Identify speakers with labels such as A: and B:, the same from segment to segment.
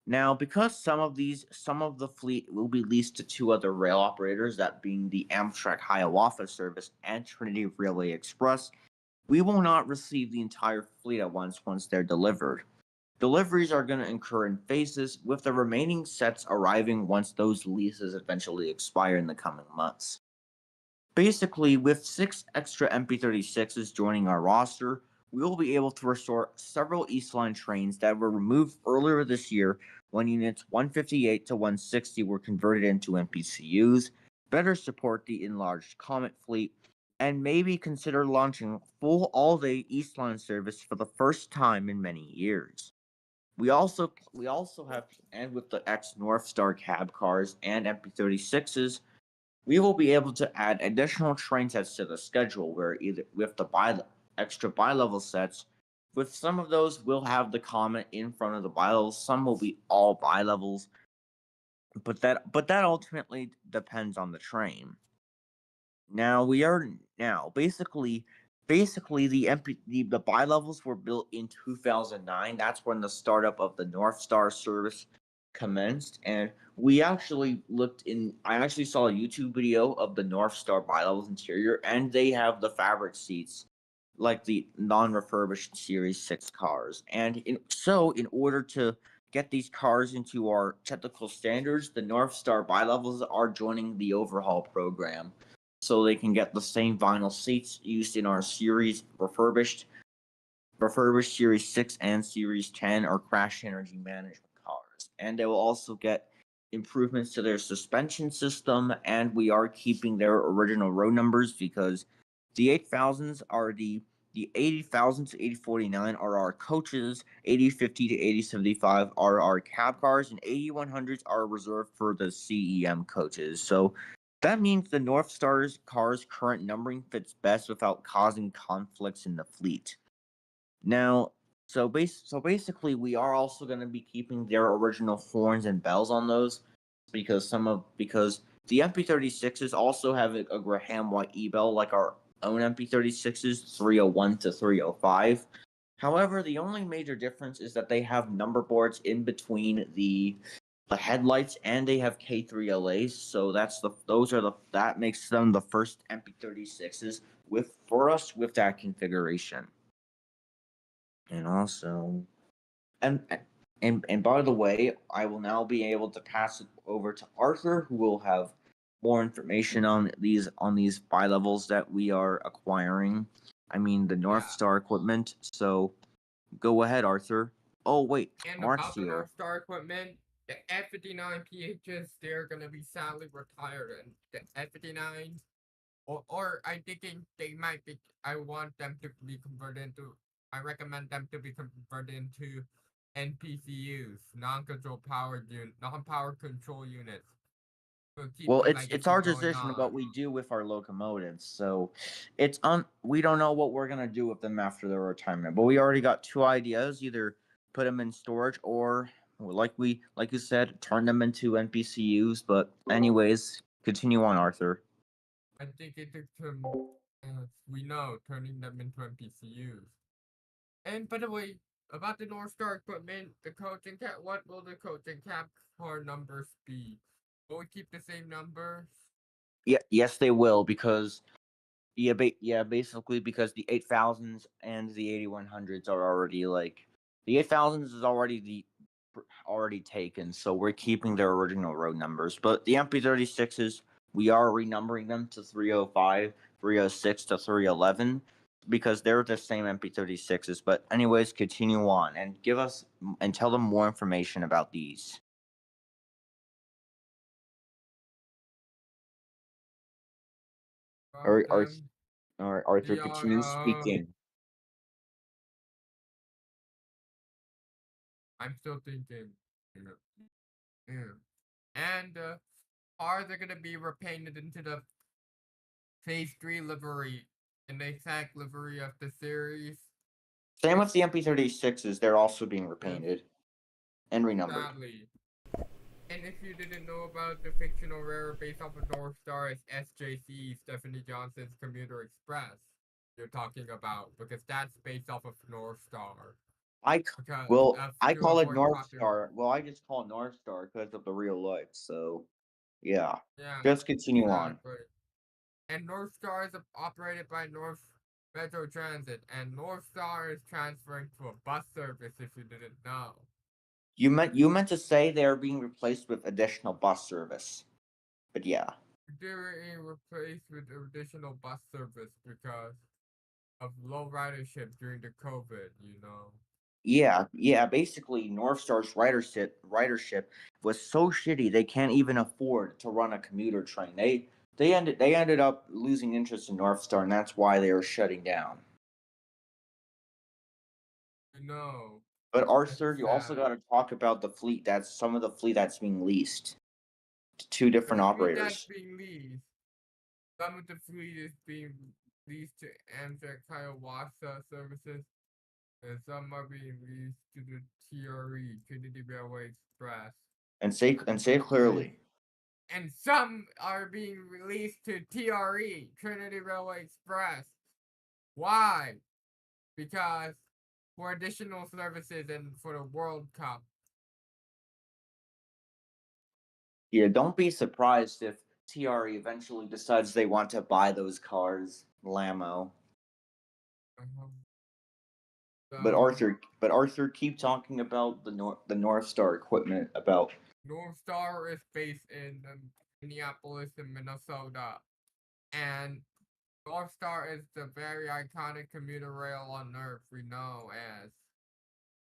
A: Now, because some of the fleet will be leased to two other rail operators, that being the Amtrak Hiawatha Service and Trinity Railway Express, we will not receive the entire fleet at once they're delivered. Deliveries are going to incur in phases, with the remaining sets arriving once those leases eventually expire in the coming months. Basically, with six extra MP36s joining our roster, we will be able to restore several East Line trains that were removed earlier this year when units 158 to 160 were converted into NPCUs, better support the enlarged Comet fleet, and maybe consider launching full all-day East Line service for the first time in many years. We also have, and with the X North Star cab cars and MP36s, we will be able to add additional train sets to the schedule where either with the extra bi-level sets, with some of those we'll have the Comet in front of the bi-levels, some will be all bi-levels, but that ultimately depends on the train. Now we are now basically the bi-levels were built in 2009. That's when the startup of the North Star service commenced, and we actually looked in. I actually saw a YouTube video of the North Star bi-levels interior, and they have the fabric seats like the non-refurbished Series 6 cars. And in order to get these cars into our technical standards, the North Star bi-levels are joining the overhaul program so they can get the same vinyl seats used in our series refurbished Series 6 and Series 10 or crash energy management cars. And they will also get improvements to their suspension system, and we are keeping their original road numbers because the 8000s are the 80,000 to 8049 are our coaches, 8050 to 8075 are our cab cars, and 8100s are reserved for the CEM coaches. So that means the North Star's car's current numbering fits best without causing conflicts in the fleet. Now, so basically, we are also going to be keeping their original horns and bells on those because the MP36s also have a Graham White e-bell like our own MP36s, 301 to 305. However, the only major difference is that they have number boards in between the headlights, and they have K3LAs, so that makes them the first MP36s with that configuration. And also, and and by the way, I will now be able to pass it over to Arthur, who will have more information on these bi-levels that we are acquiring. I mean the North
B: Yeah.
A: Star equipment. So go ahead, Arthur. Oh wait,
B: And
A: Mark's
B: about the
A: here.
B: North Star equipment, the F59 PHs, they're gonna be sadly retired, and the F59, or I'm thinking they might be. I want them to be converted into. I recommend them to be converted into NPCUs, non-power control units, to keep
A: Well,
B: the
A: it's
B: legacy
A: our
B: going
A: decision
B: on.
A: what we do with our locomotives. So we don't know what we're gonna do with them after their retirement. But we already got two ideas: either put them in storage or, like you said, turn them into NPCUs. But anyways, continue on, Arthur.
B: I think it took some, as we know, turning them into NPCUs. And by the way, about the North Star equipment, the coach and cap, what will the coach and cap car numbers be? Will we keep the same numbers?
A: Yeah, yes, they will because basically because the 8000s and the 8100s are already the 8000s is already taken, so we're keeping their original road numbers. But the MP36s, we are renumbering them to 305, 306 to 311 because they're the same MP36s. But anyways, continue on and tell them more information about these.
B: About
A: Or, or,
B: them,
A: or Arthur,
B: they are,
A: continue speaking.
B: I'm still thinking, you know, yeah. And, are they gonna be repainted into the Phase 3 livery, in the exact livery of the series?
A: Same with the MP36s, they're also being
B: Yes,
A: repainted and renumbered.
B: sadly. And if you didn't know about the fictional rare based off of North Star, it's SJC, Stephanie Johnson's Commuter Express you're talking about, because that's based off of North Star.
A: I c-
B: because
A: well, I
B: to
A: call it
B: avoid
A: North
B: copyright.
A: Star. Well, I just call it North Star because of the real life. So, yeah.
B: Yeah,
A: Just continue on.
B: exactly. And North Star is operated by North Metro Transit, and North Star is transferring to a bus service. If you didn't know,
A: You meant to say they are being replaced with additional bus service. But yeah.
B: they're being replaced with additional bus service because of low ridership during the COVID.
A: Yeah, basically North Star's ridership was so shitty they can't even afford to run a commuter train. They ended up losing interest in North Star, and that's why they are shutting down.
B: You know,
A: But
B: it's
A: Arthur, you also
B: sad.
A: got to talk about the fleet. That's some of the fleet that's being leased to two
B: The
A: different
B: fleet that's
A: operators.
B: being leased, some of the fleet is being leased to Amtrak Hiawatha services, and some are being leased to the TRE, Trinity Railway Express.
A: And say it clearly.
B: And some are being released to TRE, Trinity Railway Express. Why? Because for additional services and for the World Cup.
A: Yeah, don't be surprised if TRE eventually decides they want to buy those cars, Lamo.
B: Uh-huh.
A: But
B: So
A: Arthur, keep talking about the North Star equipment. About
B: North Star is based in Minneapolis in Minnesota, and North Star is the very iconic commuter rail on Earth we know as.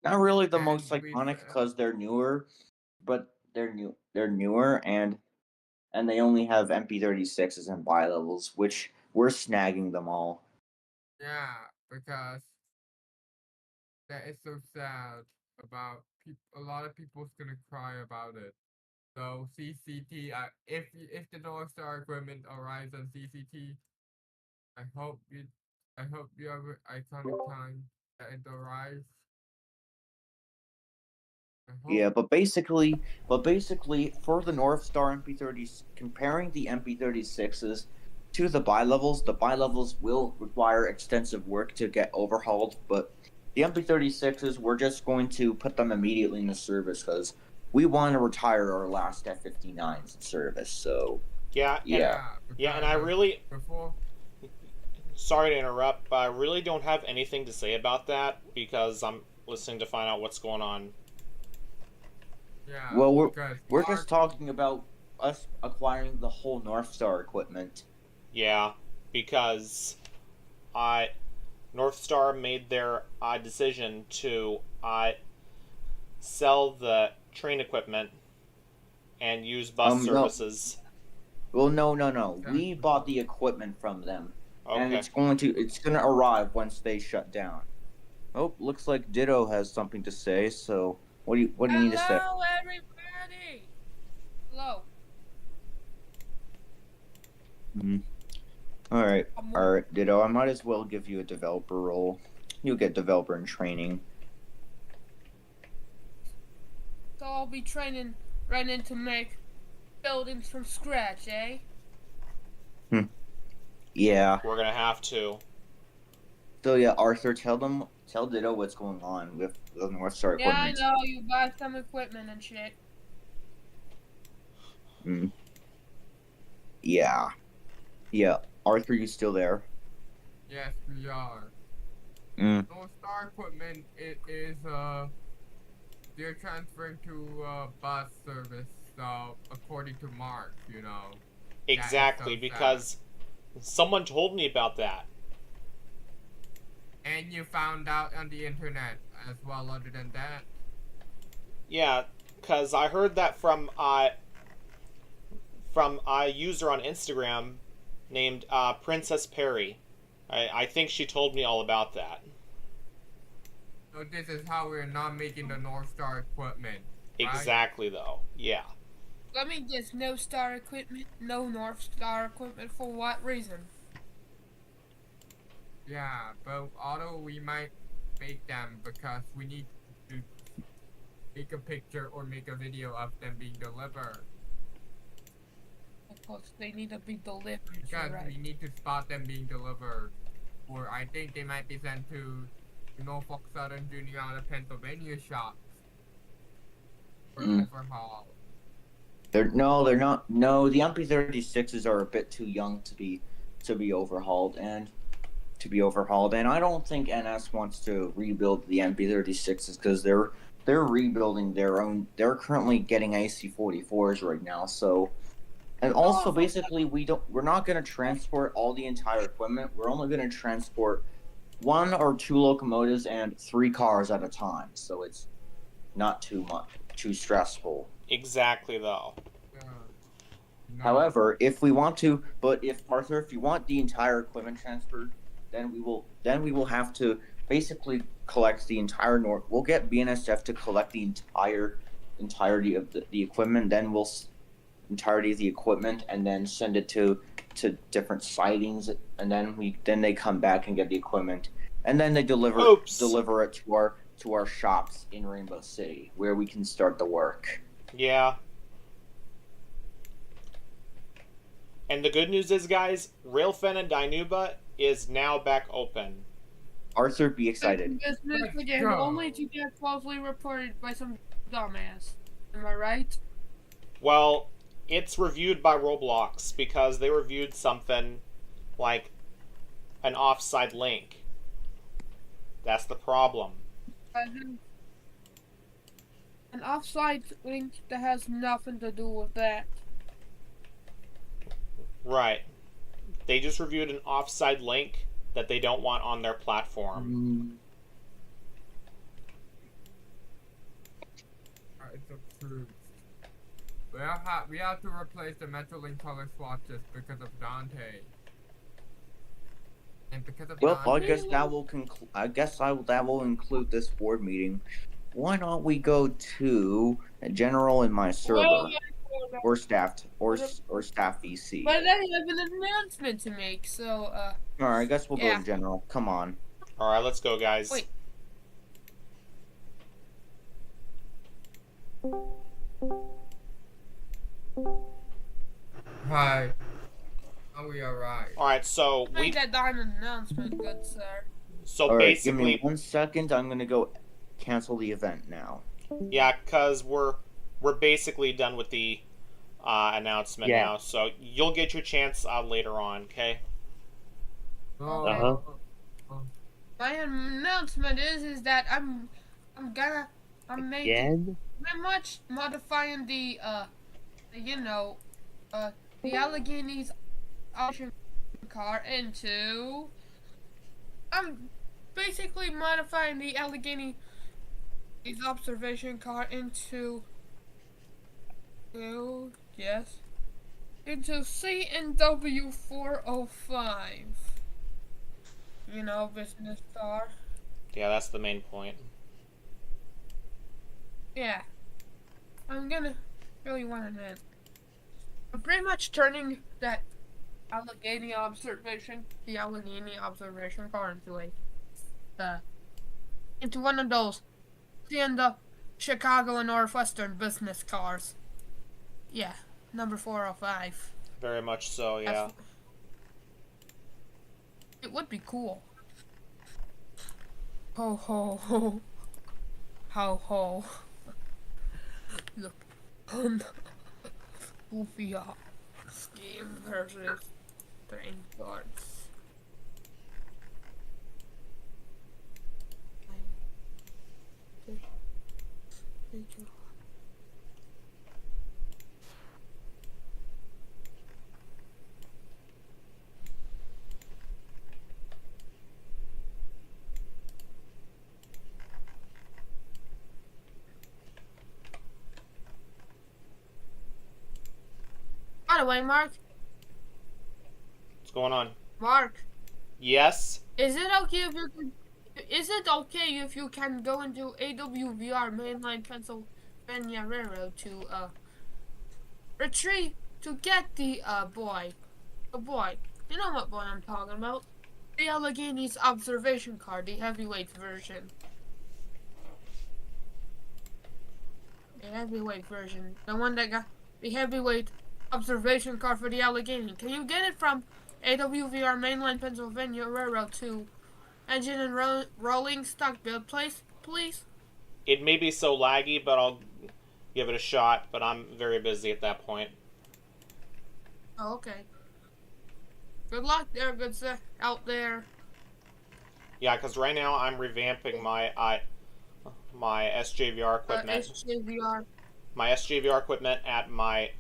A: not really the
B: And
A: most
B: we've
A: iconic because they're newer, but they're newer and they only have MP36s and bi-levels, which we're snagging them all.
B: yeah, because that is so sad about people. A lot of people's gonna cry about it. So CCT, if the North Star equipment arrives on CCT, I hope you, I hope you have an iconic time that it arrives. I hope.
A: Yeah, but basically, for the North Star MP30s, comparing the MP36s to the bi-levels will require extensive work to get overhauled. But the MP36s, we're just going to put them immediately into service because we want to retire our last F-59s in service. So
C: Yeah, and
A: yeah,
B: Yeah,
C: yeah, and
B: because
C: I really
B: before.
C: sorry to interrupt, but I really don't have anything to say about that because I'm listening to find out what's going on.
B: Yeah,
A: well
B: because
A: we're
B: our
A: just talking about us acquiring the whole North Star equipment.
C: Yeah, because I North Star made their decision to sell the train equipment and use bus
A: No,
C: services.
A: well, no. We
B: exactly.
A: bought the equipment from them, and
C: Okay.
A: it's gonna arrive once they shut down. Oh, looks like Ditto has something to say. So what do you need to say?
D: Hello, everybody. Hello.
A: Mhm. All right,
D: I'm
A: all
D: on.
A: right, Ditto. I might as well give you a developer role. You'll get developer in training.
D: So I'll be training Renan to make buildings from scratch, eh?
A: Hmm. Yeah.
C: We're gonna have to.
A: So yeah, Arthur, tell Ditto what's going on with the North Star
D: Yeah, I
A: equipment.
D: know. You buy some equipment and shit.
A: Mm. Yeah, yeah. Arthur, you still there?
B: Yes, we are.
A: Mm.
B: North Star equipment. It is they're transferring to bus service. So according to Mark, that is so
C: Exactly,
B: sad.
C: because someone told me about that.
B: And you found out on the internet as well. Other than that,
C: Yeah, because I heard that from a user on Instagram named Princess Perry. I think she told me all about that.
B: so this is how we're not making the North Star equipment, right?
C: Exactly, though. Yeah.
D: Let me guess. No Star equipment. No North Star equipment. For what reason?
B: Yeah, but although we might make them because we need to make a picture or make a video of them being delivered.
D: Because they need to be delivered. You're
B: Because
D: right.
B: we need to spot them being delivered. Or I think they might be sent to Norfolk Southern Junior out of Pennsylvania shops for
A: Mm.
B: overhaul.
A: They're not. No, the MP36s are a bit too young to be overhauled, and I don't think NS wants to rebuild the MP36s because they're rebuilding their own. They're currently getting AC-44s right now, so. And also, basically, we're not going to transport all the entire equipment. We're only going to transport 1 or 2 locomotives and 3 cars at a time. So it's not too stressful.
C: Exactly, though.
B: No.
A: However, if we want to, if you want the entire equipment transferred, then we will have to basically collect the entire North. We'll get BNSF to collect the entirety of the equipment. Then we'll entirety of the equipment and then send it to different sightings, and then they come back and get the equipment, and then they deliver it to our shops in Rainbow City where we can start the work.
C: Yeah. And the good news is, guys, Railfen and Dinuba is now back open.
A: Arthur, be excited.
D: Business again, only to get falsely reported by some dumbass. Am I right?
C: Well, it's reviewed by Roblox because they reviewed something like an offside link. That's the problem.
D: An offside link that has nothing to do with that.
C: Right. They just reviewed an offside link that they don't want on their platform.
B: It's approved. We have to replace the Metrolink color swatches because of Dante. And because of
A: Well,
B: Dante,
A: I guess that will include this board meeting. Why don't we go to General in my server or staff VC?
D: But I have an announcement to make, so
A: All right, I guess we'll go to General. Come on.
C: All right, let's go, guys.
D: Wait.
B: Hi. Oh, we are right.
C: All right, so
D: make that diamond announcement, good sir.
C: So
A: all right,
C: basically,
A: give me 1 second. I'm gonna go cancel the event now.
C: Yeah, cause we're basically done with the announcement now. So you'll get your chance later on. Okay.
B: Oh.
D: My announcement is that I'm making very much modifying the the Alleghenies option car into. I'm basically modifying the Allegheny observation car into C&W 405. You know, business car.
C: Yeah, that's the main point.
D: Yeah. I'm gonna really want to. I'm pretty much turning that Allegheny observation car into one of those seeing the Chicago and Northwestern business cars. Yeah, number 405.
C: Very much so, yeah.
D: It would be cool. Ho ho ho. Ho ho. Look. Goofy scheme versus train guards. By the way, Mark.
C: What's going on?
D: Mark.
C: Yes?
D: Is it okay if you can go into AWVR Mainline Pennsylvania Railroad to retrieve to get the boy. You know what boy I'm talking about? The Alleghenies observation car, the heavyweight version. The heavyweight version. The one that got the heavyweight observation car for the Allegheny. Can you get it from AWVR Mainline Pennsylvania Railroad to engine and rolling stock build please?
C: It may be so laggy, but I'll give it a shot. But I'm very busy at that point.
D: Oh, okay. Good luck there, good sir, out there.
C: Yeah, because right now I'm revamping my SJVR equipment.
D: HJVR.
C: My SJVR equipment at my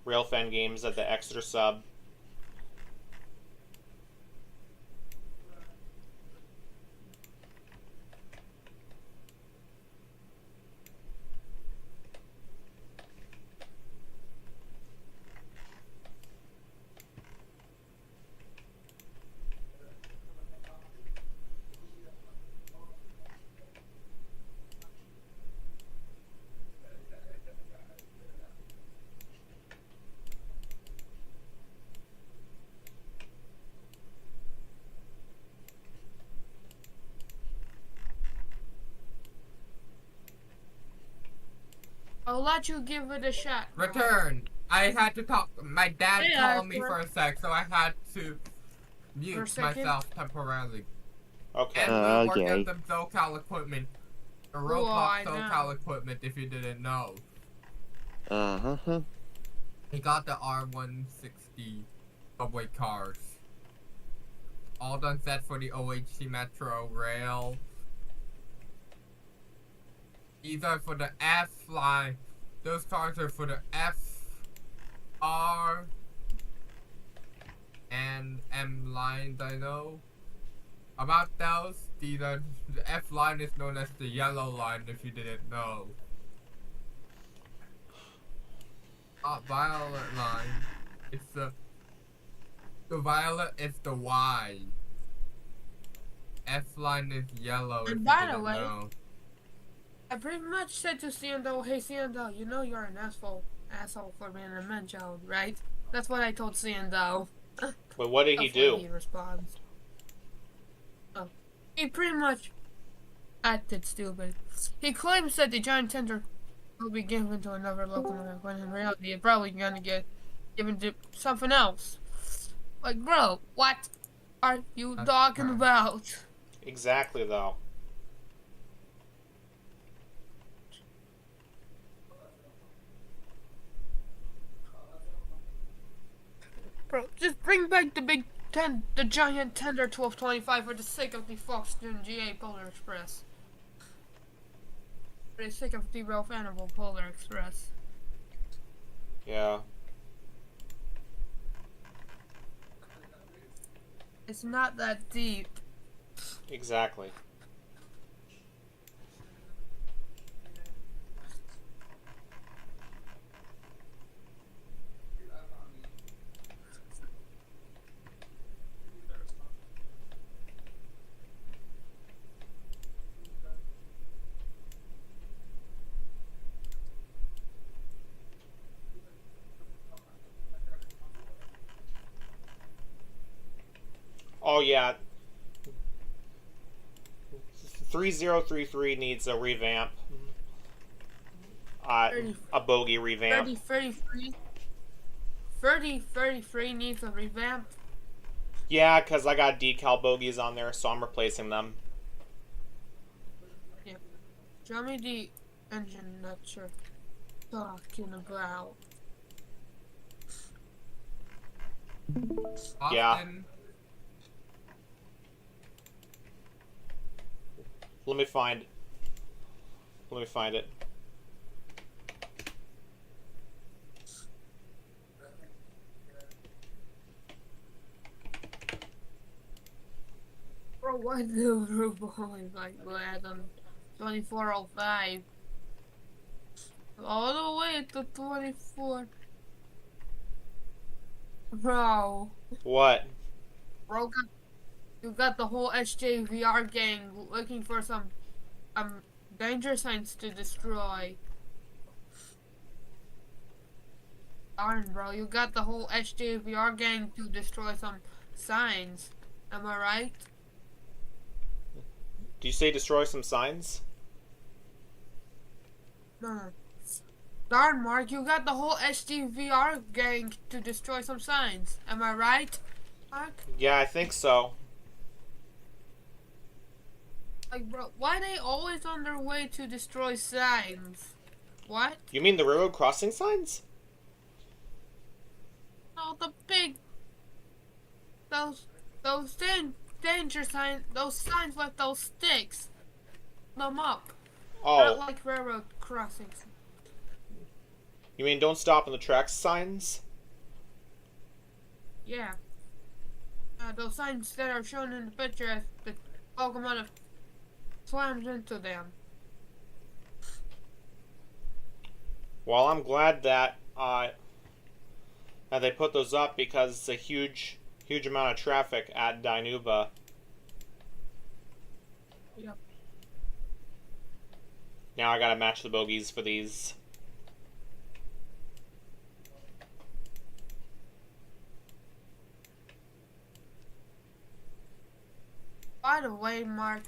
C: Railfen games at the Exeter sub.
D: I'll let you give it a shot.
B: Return. I had to talk. My dad
D: Hey,
B: called me
D: Arthur.
B: for a sec, so I had to
D: For a
B: mute
D: second?
B: myself temporarily.
C: Okay.
B: And we work
A: Okay.
B: at the SoCal equipment. The
D: I
B: Roblox
D: know.
B: SoCal equipment, if you didn't know.
A: Uh-huh.
B: He got the R160 subway cars. All done set for the OHC Metro Rail. These are for the F line. Those cars are for the F, R, and M lines, I know. About those, the F line is known as the yellow line, if you didn't know. Violet line. It's the violet is the Y. F line is yellow.
D: And
B: if you
D: by the
B: didn't
D: way,
B: know.
D: I pretty much said to Sando, hey Sando, you know you're an asshole for being a man child, right? That's what I told Sando.
C: But what did he
D: That's what
C: do?
D: he responds. Oh, he pretty much acted stupid. He claims that the giant tender will be given to another locomotive, when in reality it's probably gonna get given to something else. Like, bro, what are you
B: That's
D: talking
B: right.
D: about?
C: Exactly, though.
D: Bro, just bring back the giant tender 1225 for the sake of the Foxton GA Polar Express. For the sake of the Ralph Animal Polar Express.
C: Yeah.
D: It's not that deep.
C: Exactly. Oh yeah. 3033 needs a revamp. A bogey revamp.
D: 3033 needs a revamp.
C: Yeah, because I got decal bogies on there, so I'm replacing them.
D: Show me the engine that you're talking about.
C: Yeah.
B: Austin,
C: Let me find it.
D: Bro, why the Robo is like that on 2405? All the way to 24. Bro,
C: What?
D: you got the whole SJVR gang looking for some danger signs to destroy. Darn, bro, you got the whole SJVR gang to destroy some signs. Am I right?
C: Do you say destroy some signs?
D: No. Darn, Mark, you got the whole SJVR gang to destroy some signs. Am I right, Mark?
C: Yeah, I think so.
D: Like, bro, why they always on their way to destroy signs? What?
C: You mean the railroad crossing signs?
D: No, the big, those, danger signs, those signs with those sticks. Them up. Not
C: Oh,
D: like railroad crossings.
C: you mean don't stop on the tracks signs?
D: Yeah. Those signs that are shown in the picture as the locomotive slams into them.
C: Well, I'm glad that they put those up because it's a huge amount of traffic at Dinuba.
D: Yep.
C: Now I gotta match the bogies for these.
D: By the way, Mark,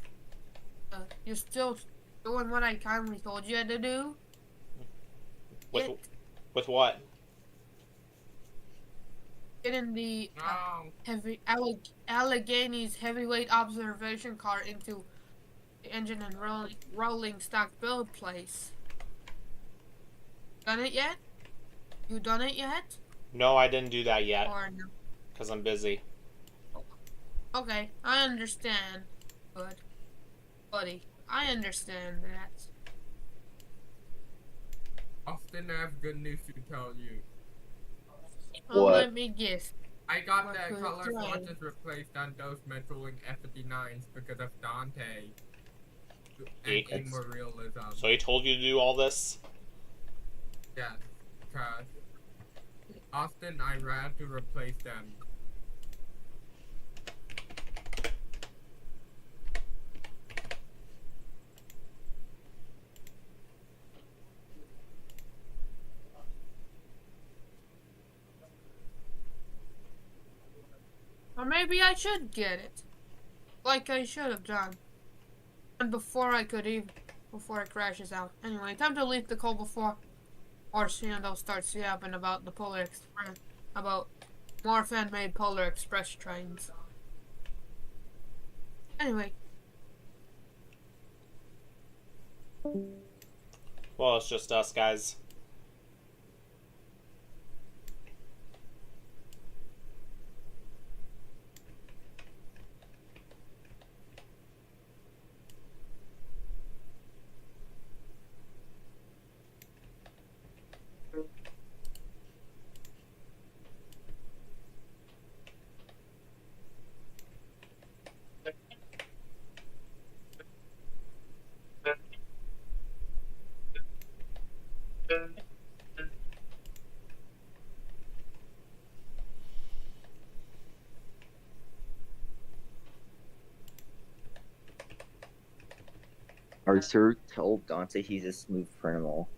D: you're still doing what I kindly told you to do?
C: With what?
D: Getting the
B: No.
D: Alleghenies heavyweight observation car into the engine and rolling stock build place. Done it yet? You done it yet?
C: No, I didn't do that yet
D: Or no?
C: because I'm busy.
D: Okay, I understand. Good. Buddy, I understand that.
B: Austin, I have good news to tell you.
D: Oh,
A: What?
D: let me guess.
B: I got
D: What
B: the
D: good
B: color
D: thing?
B: swatches replaced on those Metrolink F-59s because of Dante. And
C: It's-
B: more realism.
C: So he told you to do all this?
B: Yeah, because Austin, I ran to replace them.
D: Or maybe I should get it. Like I should have done. And before it crashes out. Anyway, time to leave the call before Orsiando starts yapping about the Polar Express, about more fan-made Polar Express trains. Anyway,
C: Well, it's just us, guys.
A: Arthur told Dante he's a smooth criminal.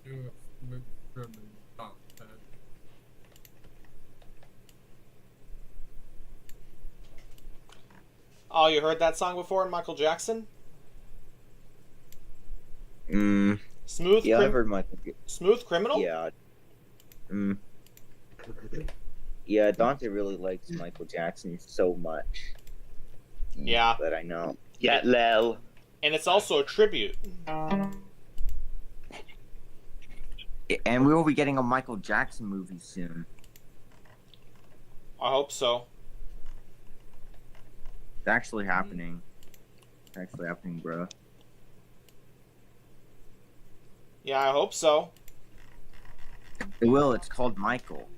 B: You move from Dante.
C: Oh, you heard that song before, Michael Jackson?
A: Yeah, I've heard Michael.
C: Smooth Criminal?
A: Yeah. Yeah, Dante really likes Michael Jackson so much.
C: Yeah.
A: That I know. Yeah, lel.
C: And it's also a tribute.
A: And we will be getting a Michael Jackson movie soon.
C: I hope so.
A: It's actually happening. It's actually happening, bro.
C: Yeah, I hope so.
A: It will. It's called Michael.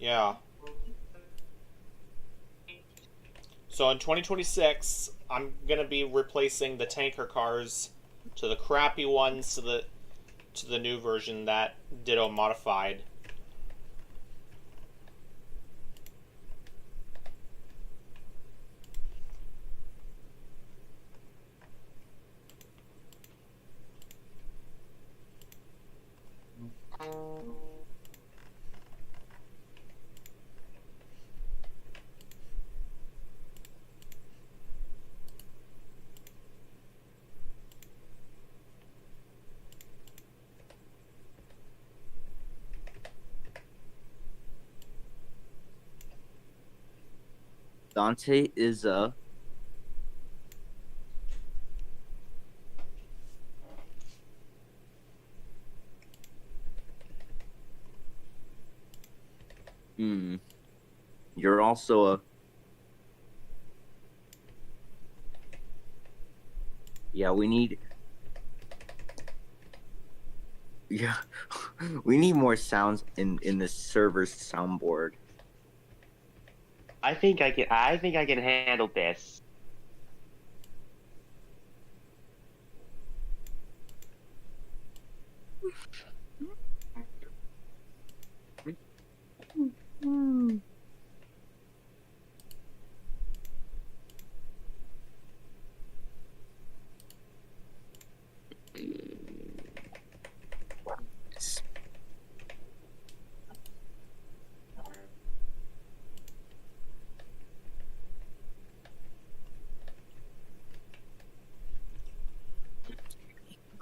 C: Yeah. So in 2026, I'm gonna be replacing the tanker cars to the crappy ones to the new version that Ditto modified.
A: Dante is a Hmm. You're also a. Yeah, we need. Yeah, we need more sounds in the server's soundboard.
E: I think I can. I think I can handle this.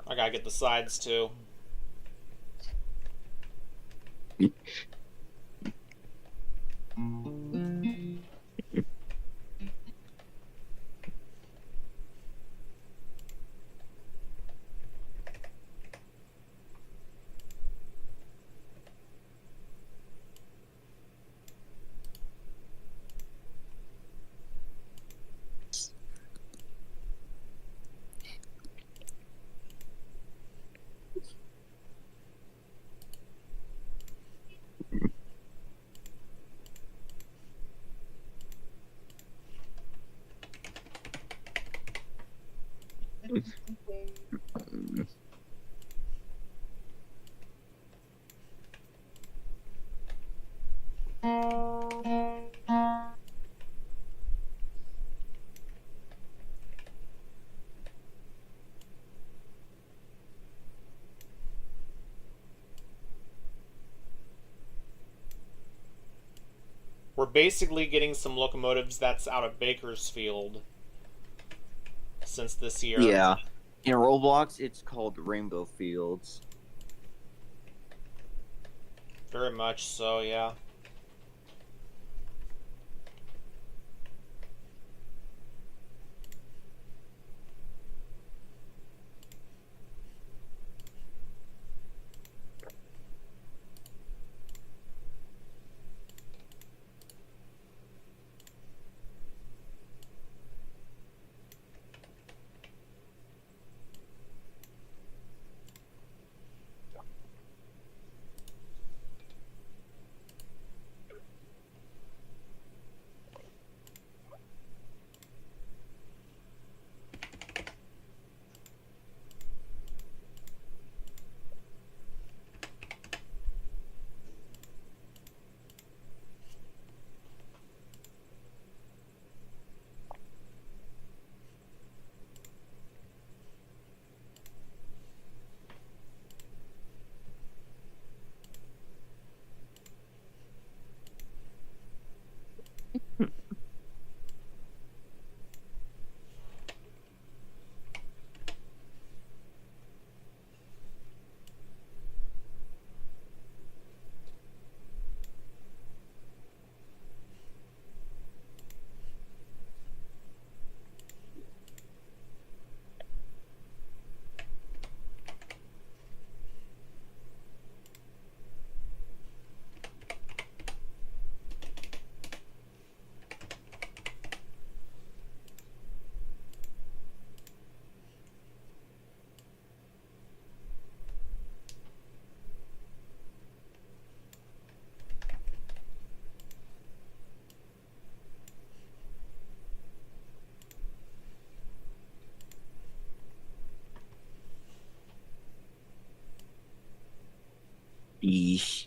C: I gotta get the sides too. We're basically getting some locomotives that's out of Bakersfield since this year.
A: Yeah, in Roblox, it's called Rainbow Fields.
C: Very much so, yeah.
A: Eesh.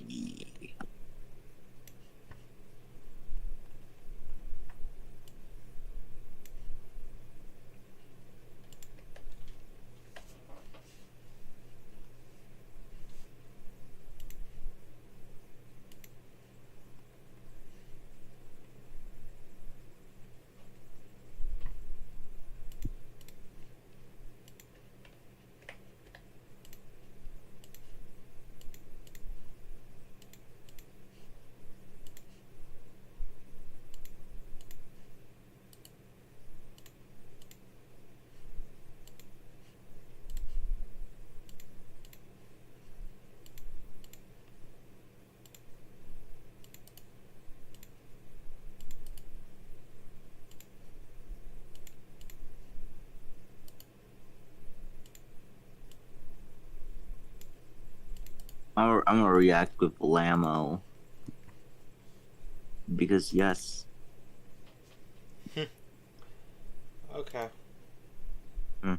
A: I'm gonna react with Lamo because yes.
C: Okay.
A: Hmm.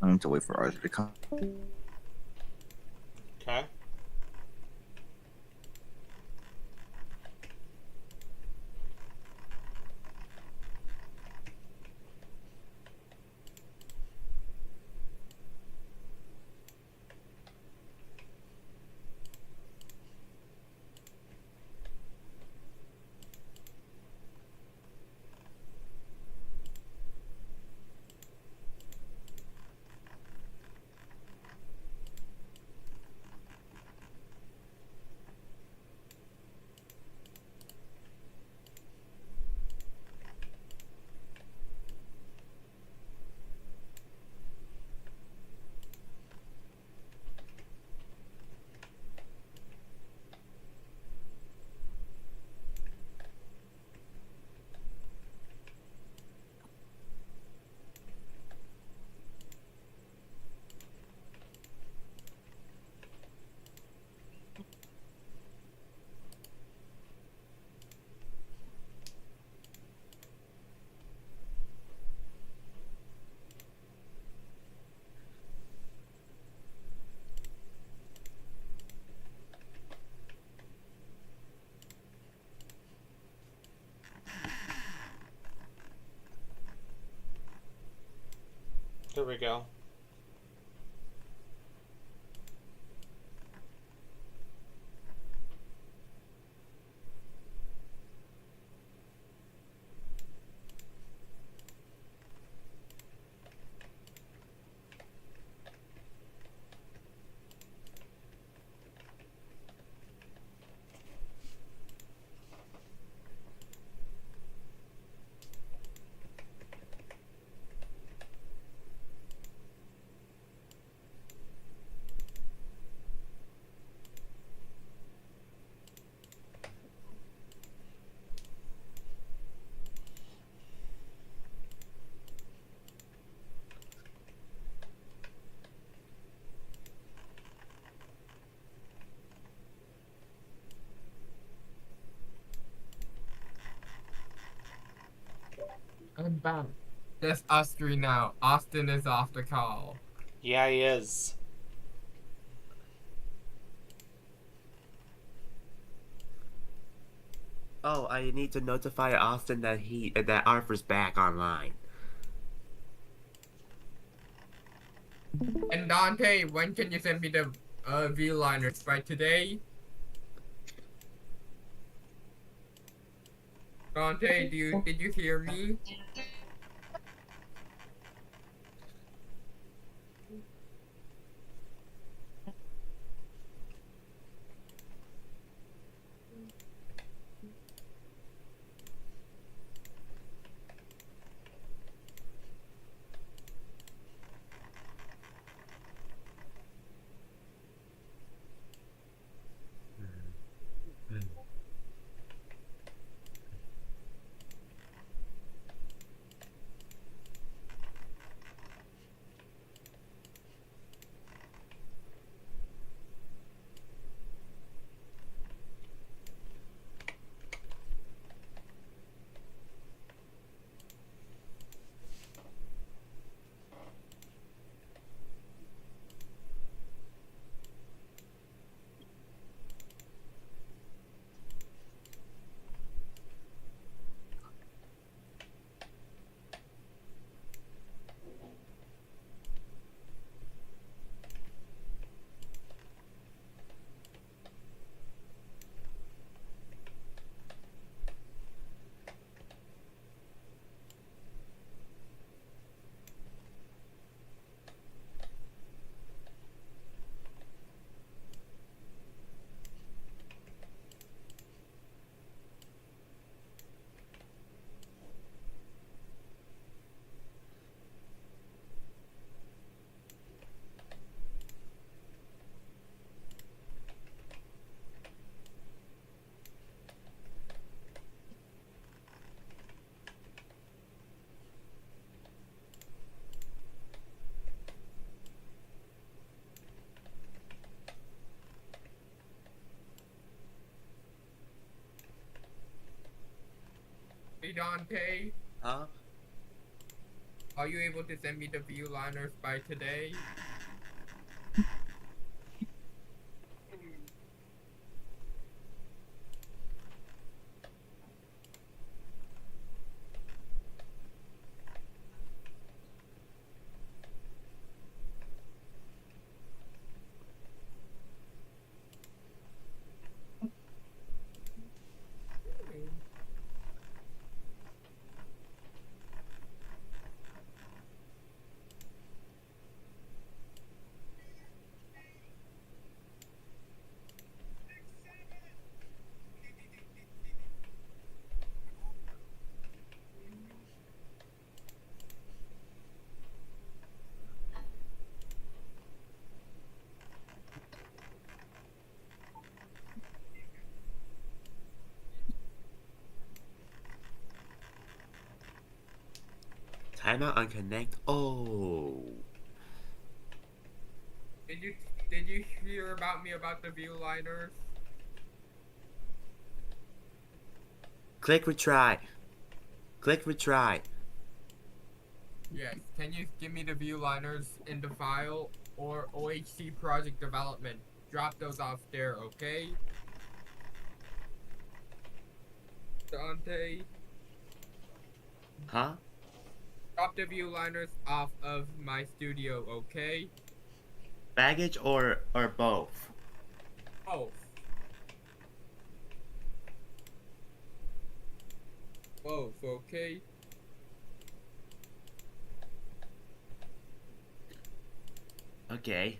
A: I need to wait for Arthur to come.
C: Okay. There we go.
B: I'm back. Just us three now. Austin is off the call.
C: Yeah, he is.
F: Oh, I need to notify Austin that Arthur's back online.
B: And Dante, when can you send me the view liners? By today? Dante, did you hear me? Dante,
F: Huh?
B: are you able to send me the view liners by today?
F: Timeout on connect. Oh.
B: Did you did you hear about me about the view liners?
F: Click retry. Click retry.
B: Yes. Can you give me the view liners in the file or OHC project development? Drop those off there, okay? Dante,
F: Huh?
B: drop the view liners off of my studio, okay?
F: Baggage or both?
B: Both. Both, okay?
F: Okay.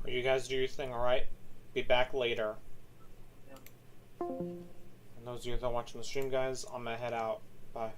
C: You guys do your thing, alright? Be back later. And those of you that are watching the stream, guys, I'm gonna head out. Bye.